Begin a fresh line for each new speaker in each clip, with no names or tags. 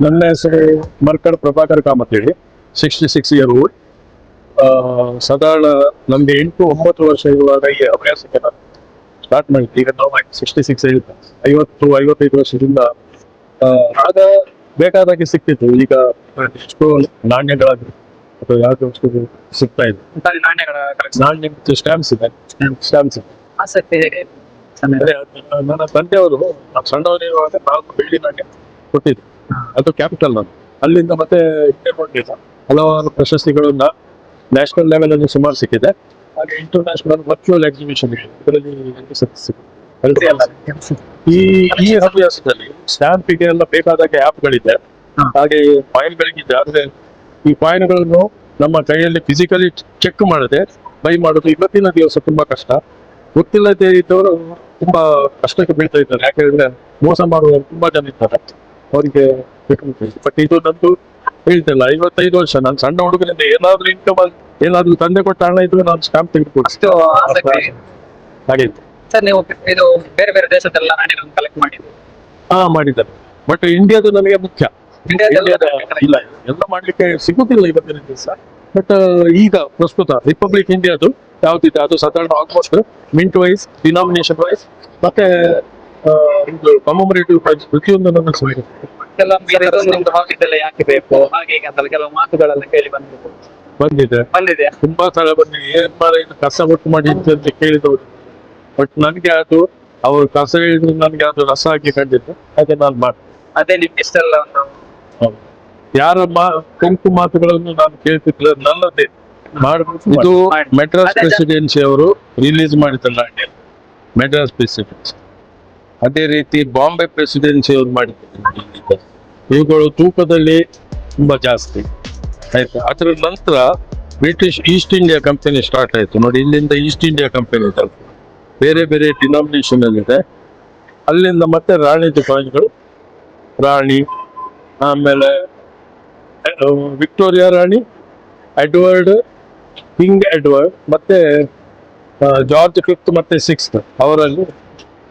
ನನ್ನ ಹೆಸರು ಮರ್ಕಡ್ ಪ್ರಭಾಕರ್ ಕಾಮತ್ ಹೇಳಿ, 66 ಇಯರ್ ಓಲ್ಡ್. ಸಾಧಾರಣ ನಮ್ಗೆ 8-9 ವರ್ಷ ಇರುವಾಗ ಈ ಅಭ್ಯಾಸಕ್ಕೆ ನಾನು ಸ್ಟಾರ್ಟ್ ಮಾಡಿದ್ದೆ. ಈಗ ನಾವು 66 55 ವರ್ಷದಿಂದ ಆಗ ಬೇಕಾದಾಗೆ ಸಿಕ್ತಿತ್ತು. ಈಗ ಎಷ್ಟೋ ನಾಣ್ಯಗಳಾಗಿ ಅಥವಾ ಯಾವ್ದು ವಸ್ತು ಸಿಗ್ತಾ ಇದೆ.
ನಾಣ್ಯಗಳ
ನಾಣ್ಯ ಮತ್ತು ಸ್ಟ್ಯಾಂಪ್ಸ್ ಇದೆ.
ಆಸಕ್ತಿ ಹೇಗೆ?
ಅದೇ ನನ್ನ ತಂದೆಯವರು ನಾವು ಸಣ್ಣವರಿರುವಾಗ 4 ಬೆಳ್ಳಿ ನಾಣ್ಯ ಕೊಟ್ಟಿದ್ರು. ಅದು ಕ್ಯಾಪಿಟಲ್ ನಾನು. ಅಲ್ಲಿಂದ ಮತ್ತೆ ಕೊಟ್ಟಿಲ್ಲ. ಹಲವಾರು ಪ್ರಶಸ್ತಿಗಳನ್ನ ನ್ಯಾಷನಲ್ ಲೆವೆಲ್ ಅಲ್ಲಿ ಸುಮಾರು ಸಿಕ್ಕಿದೆ. ಹಾಗೆ ಇಂಟರ್ನ್ಯಾಷನಲ್ ವರ್ಚುವಲ್ ಎಕ್ಸಿಬಿಷನ್ ಇದರಲ್ಲಿ ಈ ಹವ್ಯಾಸದಲ್ಲಿ ಸ್ಟ್ಯಾಂಪಿಗೆ ಎಲ್ಲ ಬೇಕಾದಾಗೆ ಆ್ಯಪ್ಗಳಿದೆ, ಹಾಗೆ ಕಾಯಿನ್ಗಳಿಗಿದೆ. ಆದ್ರೆ ಈ ಕಾಯಿನ್ಗಳನ್ನು ನಮ್ಮ ಕೈಯಲ್ಲಿ ಫಿಸಿಕಲಿ ಚೆಕ್ ಮಾಡದೆ ಬೈ ಮಾಡೋದು ಇವತ್ತಿನ ದಿವಸ ತುಂಬಾ ಕಷ್ಟ. ಗೊತ್ತಿಲ್ಲದೆ ಇದ್ದವರು ತುಂಬಾ ಕಷ್ಟಕ್ಕೆ ಬೀಳ್ತಾ ಇದ್ದಾರೆ. ಯಾಕಂದ್ರೆ ಮೋಸ ಮಾಡುವವರು ತುಂಬಾ ಜನ ಇದ್ದಾರೆ, ಅವರಿಗೆ ಬಟ್ ಇದು ನಂದು ಹೇಳ್ತಿಲ್ಲ. 55 ವರ್ಷ ನಾನು ಸಣ್ಣ ಹುಡುಗನಿಂದ ಏನಾದ್ರೂ ಇನ್ಕಮ್ ಏನಾದ್ರೂ ತಂದೆ ಕೊಟ್ಟ ಹಣ ಇದ್ರೆ ನಾನು ಸ್ಟಾಂಪ್ ತೆಗೆದುಕೊಡ್ತೀನಿ.
ಅಷ್ಟು ಆಸಕ್ತಿ.
ಹಾಗೆ
ಸರ್, ನೀವು ಇದು ಬೇರೆ ಬೇರೆ ದೇಶದೆಲ್ಲ ನಾಣ್ಯಗಳನ್ನು ಕಲೆಕ್ಟ್ ಮಾಡಿದ್ದು?
ಮಾಡಿದ್ದಾರೆ. ಬಟ್ ಇಂಡಿಯಾದು ನನಗೆ ಮುಖ್ಯ.
ಇಂಡಿಯಾದ
ಇಲ್ಲ, ಎಲ್ಲ ಮಾಡ್ಲಿಕ್ಕೆ ಸಿಗುದಿಲ್ಲ ಇವತ್ತಿನ ದಿವಸ. ಬಟ್ ಈಗ ಪ್ರಸ್ತುತ ರಿಪಬ್ಲಿಕ್ ಇಂಡಿಯಾದು ಯಾವ್ದಿದೆ ಅದು ಸಾಧಾರಣ almost mint wise, denomination wise ಮತ್ತೆ ಕಮಮರೇಟಿವ್ ಪ್ರೈಸ್ ಪ್ರತಿಯೊಂದು ನನ್ನ
ನಿಮ್ದು ಹಾಕಿದ್ದೆಲ್ಲ ಯಾಕೆ ಬೇಕು ಹಾಗೆ ಹೀಗೆ ಅಂತ ಕೆಲವು ಮಾತುಗಳೆಲ್ಲ ಕೇಳಿ ಬಂದಿದೆ.
ತುಂಬಾ ಸಲ ಬಂದು ಏನ್ ಇದು ಕಸ ಒಟ್ಟು ಮಾಡಿ ಅಂತ ಕೇಳಿದವರು. ಬಟ್ ನನ್ಗೆ ಅದು ಅವ್ರು ಕಸ ಹೇಳಿದ್ರು ನನ್ಗೆ ಅದು ರಸ ಹಾಕಿ ಕಂಡಿದ್ದು, ಹಾಗೆ ನಾನು ಮಾಡ್ತೀನಿ.
ಅದೇ ನಿಮ್ಗೆ ಇಷ್ಟೆಲ್ಲ ಒಂದು
ಯಾರ ಕೊಂಕು ಮಾತುಗಳನ್ನು ನಾನು ಕೇಳ್ತಿದ್ರೆ ನನ್ನದೇ ಮಾಡಬೇಕು. ಇದು ಮೆಡ್ರಾಸ್ ಪ್ರೆಸಿಡೆನ್ಸಿ ಅವರು ರಿಲೀಸ್ ಮಾಡಿದ ನಾಣ್ಯ, ಮೆಡ್ರಾಸ್ ಪ್ರೆಸಿಡೆನ್ಸಿ. ಅದೇ ರೀತಿ ಬಾಂಬೆ ಪ್ರೆಸಿಡೆನ್ಸಿ ಅವರು ಮಾಡಿದ್ದಾರೆ. ಇವುಗಳು ತೂಕದಲ್ಲಿ ತುಂಬಾ ಜಾಸ್ತಿ ಆಯ್ತು. ಅದರ ನಂತರ British East India company start ಆಯ್ತು ನೋಡಿ. ಇಲ್ಲಿಂದ ಈಸ್ಟ್ ಇಂಡಿಯಾ ಕಂಪನಿ ಬೇರೆ ಬೇರೆ ಡಿನಾಮಿನೇಷನ್ ಇದೆ. ಅಲ್ಲಿಂದ ಮತ್ತೆ ರಾಣಿದು ಕಾಯಿನ್ಗಳು, ರಾಣಿ, ಆಮೇಲೆ ವಿಕ್ಟೋರಿಯಾ ರಾಣಿ, ಎಡ್ವರ್ಡ್, ಕಿಂಗ್ ಎಡ್ವರ್ಡ್, ಮತ್ತೆ ಜಾರ್ಜ್ 5th ಮತ್ತೆ 6th ಅವರಲ್ಲಿ.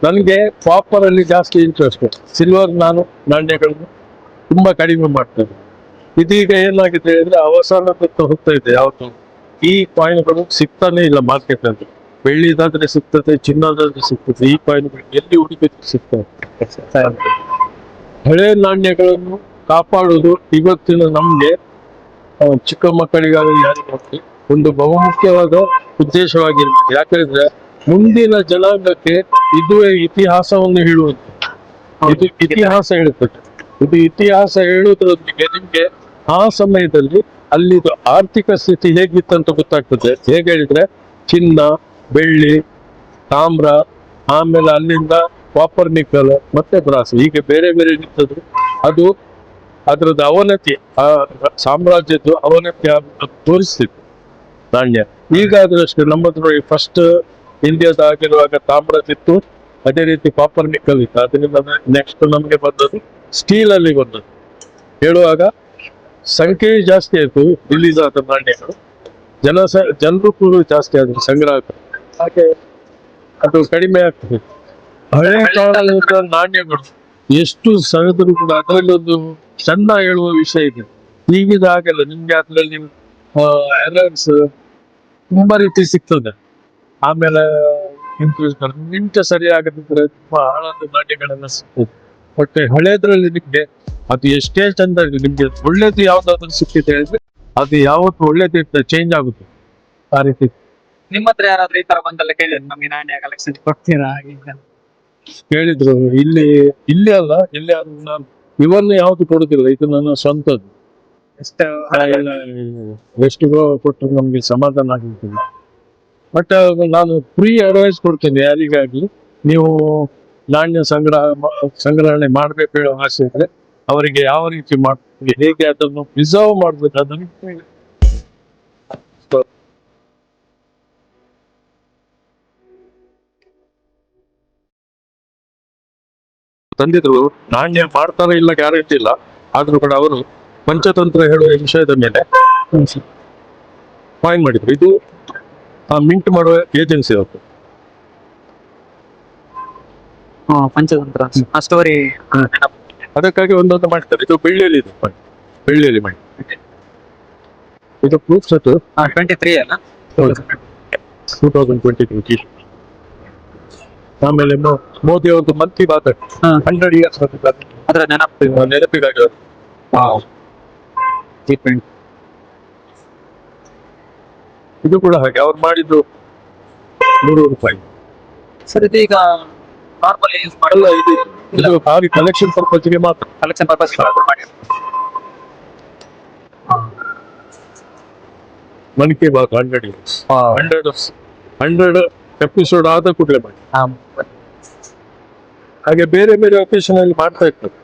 ನನಗೆ ಕಾಪರ್ ಅಲ್ಲಿ ಜಾಸ್ತಿ ಇಂಟ್ರೆಸ್ಟ್. ಸಿಲ್ವರ್ ನಾನು ನಾಣ್ಯಗಳನ್ನು ತುಂಬಾ ಕಡಿಮೆ ಮಾಡ್ತೇನೆ. ಇದೀಗ ಏನಾಗಿದೆ ಅಂದ್ರೆ ಅವಸಾನದತ್ತ ಹೋಗ್ತಾ ಇದೆ. ಯಾವತ್ತು ಈ ಕಾಯಿನ್ಗಳು ಸಿಗ್ತಾನೆ ಇಲ್ಲ ಮಾರ್ಕೆಟ್ ಅಲ್ಲಿ. ಬೆಳ್ಳಿದಾದ್ರೆ ಸಿಗ್ತದೆ, ಚಿನ್ನದಾದ್ರೆ ಸಿಗ್ತದೆ, ಈ ಕಾಯಿನ್ಗಳು ಎಲ್ಲಿ ಹುಡುಕಿದ್ರು ಸಿಗ್ತದೆ. ಹಳೆ ನಾಣ್ಯಗಳನ್ನು ಕಾಪಾಡುವುದು ಇವತ್ತಿನ ನಮ್ಗೆ ಚಿಕ್ಕ ಮಕ್ಕಳಿಗಾಗಲಿ ಯಾರಿಗಾಗಲಿ ಒಂದು ಬಹುಮುಖ್ಯವಾದ ಉದ್ದೇಶವಾಗಿರುತ್ತೆ. ಯಾಕಂದ್ರೆ ಮುಂದಿನ ಜನಾಂಗಕ್ಕೆ ಇದುವೇ ಇತಿಹಾಸವನ್ನು ಹೇಳುವುದು. ಇದು ಇತಿಹಾಸ ಹೇಳುತ್ತದೆ. ಇದು ಇತಿಹಾಸ ಹೇಳುವುದರೊಂದಿಗೆ ನಿಮ್ಗೆ ಆ ಸಮಯದಲ್ಲಿ ಅಲ್ಲಿದು ಆರ್ಥಿಕ ಸ್ಥಿತಿ ಹೇಗಿತ್ತಂತ ಗೊತ್ತಾಗ್ತದೆ. ಹೇಗೆ ಹೇಳಿದ್ರೆ ಚಿನ್ನ, ಬೆಳ್ಳಿ, ತಾಮ್ರ, ಆಮೇಲೆ ಅಲ್ಲಿಂದ ಕಾಪರ್, ನಿಕ್ಕಲ್ ಮತ್ತೆ ಬ್ರಾಸ್, ಹೀಗೆ ಬೇರೆ ಬೇರೆ ನಿಂತದ್ದು. ಅದು ಅದರದ್ದು ಅವನತಿ, ಆ ಸಾಮ್ರಾಜ್ಯದ್ದು ಅವನತಿ ತೋರಿಸ್ತಿತ್ತು ನಾಣ್ಯ. ಈಗ ಅಷ್ಟೇ ನಮ್ಮದು ನೋಡಿ, ಫಸ್ಟ್ ಇಂಡಿಯಾದ ಆಗಿರುವಾಗ ತಾಮ್ರದಿತ್ತು, ಅದೇ ರೀತಿ ಕಾಪರ್ ನಿಕ್ಕಲ್ ಇತ್ತು. ಅದರಿಂದ ನೆಕ್ಸ್ಟ್ ನಮಗೆ ಬಂದದ್ದು ಸ್ಟೀಲ್ ಅಲ್ಲಿ ಬಂದದ್ದು. ಹೇಳುವಾಗ ಸಂಖ್ಯೆ ಜಾಸ್ತಿ ಆಯ್ತು ರಿಲೀಸ್ ಆದ ನಾಣ್ಯಗಳು, ಜನರು ಕೂಡ ಜಾಸ್ತಿ ಆದ್ರು ಸಂಗ್ರಾಹಕರು. ಹಾಗೆ ಅದು ಕಡಿಮೆ ಆಗ್ತದೆ. ಹಳೆ ಕಾಲದ ನಾಣ್ಯಗಳು ಎಷ್ಟು ಸಹದ್ರು ಕೂಡ ಅದರಲ್ಲಿ ಒಂದು ಚಂದ ಹೇಳುವ ವಿಷಯ ಇದೆ. ಈಗಿದ ಹಾಗೆಲ್ಲ ನಿಮ್ಗೆ ಅದರಲ್ಲಿ ಎರರ್ಸ್ ತುಂಬಾ ರೀತಿ ಸಿಗ್ತದೆ. ಆಮೇಲೆ ನಿಂಟು ಸರಿಯಾಗದಿದ್ರೆ ತುಂಬಾ ಹಳದ ನಾಣ್ಯಗಳೆಲ್ಲ ಸಿಗ್ತದೆ. ಬಟ್ ಹಳೇದ್ರಲ್ಲಿ ನಿಮ್ಗೆ ಅದು ಎಷ್ಟೇ ಚಂದ ನಿಮ್ಗೆ ಒಳ್ಳೇದು ಯಾವ್ದಾದ್ರು ಸಿಕ್ಕಿದೆ ಅಂದ್ರೆ ಅದು ಯಾವತ್ತು ಒಳ್ಳೇದು ಚೇಂಜ್ ಆಗುತ್ತೆ. ಆ ರೀತಿ
ನಿಮ್ಮ ಹತ್ರ ಯಾರಾದ್ರೂ ಈ ತರ ಬಂದಲ್ಲ ಕೇಳಿದ್ರು, ನಮ್ಗೆ ನಾಣ್ಯ ಕಲೆಕ್ಷನ್ ಕೊಡ್ತೀರಾ ಹಾಗೆ
ಕೇಳಿದ್ರು. ಇಲ್ಲಿ ಅಲ್ಲ, ಇಲ್ಲಿ ನಾನು ಇವನ್ನ ಯಾವ್ದು ಕೊಡುದಿಲ್ಲ, ಇದು ನನ್ನ ಸ್ವಂತದ್ದು. ಎಷ್ಟು ಕೊಟ್ಟರು ನಮ್ಗೆ ಸಮಾಧಾನ ಆಗಿರ್ತದೆ. ಬಟ್ ನಾನು ಫ್ರೀ ಅಡ್ವೈಸ್ ಕೊಡ್ತೇನೆ ಯಾರಿಗಾಗ್ಲಿ, ನೀವು ನಾಣ್ಯ ಸಂಗ್ರಹಣೆ ಮಾಡ್ಬೇಕು ಹೇಳೋ ಆಸೆ ಇದ್ರೆ ಅವರಿಗೆ ಯಾವ ರೀತಿ ಮಾಡ್ತೀವಿ, ಹೇಗೆ ಅದನ್ನು ಪ್ರಿಸರ್ವ್ ಮಾಡ್ಬೇಕು ಅದನ್ನು ತಂದಿದ್ರು. ನಾಣ್ಯ ಮಾಡ್ತಾರ ಇಲ್ಲ ಗ್ಯಾರಂಟಿ ಇಲ್ಲ, ಆದ್ರೂ ಕೂಡ ಅವರು ಪಂಚತಂತ್ರ ಹೇಳುವ ವಿಷಯದ ಮೇಲೆ ಕಾಯಿನ್ ಮಾಡಿದ್ರು. ಇದು ಮಿಂಟ್ ಮಾಡುವ ಏಜೆನ್ಸಿ ಅವತ್ತು.
ಪಂಚತಂತ್ರ ಸ್ಟೋರಿ
ಅದಕ್ಕಾಗಿ ಒಂದೊಂದು ಮಾಡ್ತಾರೆ. ಇದು ಬೆಳ್ಳಿಯಲ್ಲಿ ಇದೆ ಮಣಿ, ಬೆಳ್ಳಿಯಲ್ಲಿ ಮಣಿ. ಇದು ಪ್ರೂಫ್ ಸೆಟ್
23 ಅಲ್ಲ?
2023. ಆಮೇಲೆ ಮೋದಿ ಅವ್ರದ್ದು ಮನ್ ಕಿ ಬಾತ್
ಹಾ.
100 ಇಯರ್ಸ್
ಅದ್ರ ನೆನಪು
ನೆನಪಿಗಾಗಿ
G20.
ಇದು ಕೂಡ ಹಾಗೆ ಅವ್ರು ಮಾಡಿದ್ದು 100 ರೂಪಾಯಿ.
ಸರ್ ಇದು ಈಗ ನಾರ್ಮಲಿ ಯೂಸ್
ಅಲ್ಲ,
ಮಾಡಲ್ಲ,
ಇದು ಹಾಗೆ ಕಲೆಕ್ಷನ್ ಪರ್ಪಸ್ಗೆ ಮಾತ್ರ.
ಕಲೆಕ್ಷನ್ ಪರ್ಪಸ್ ಮಾಡಿ.
ಮನ್ ಕಿ ಬಾತ್ 100 ಇಯರ್ಸ್, 100 ಎಪಿಸೋಡ್ ಆದ ಕೂಡಲೇ ಮಾಡಿ. ಹಾಗೆ ಬೇರೆ ಬೇರೆ ಒಕೇಶನ್ ಅಲ್ಲಿ ಮಾಡ್ತಾ ಇರ್ತಾರೆ.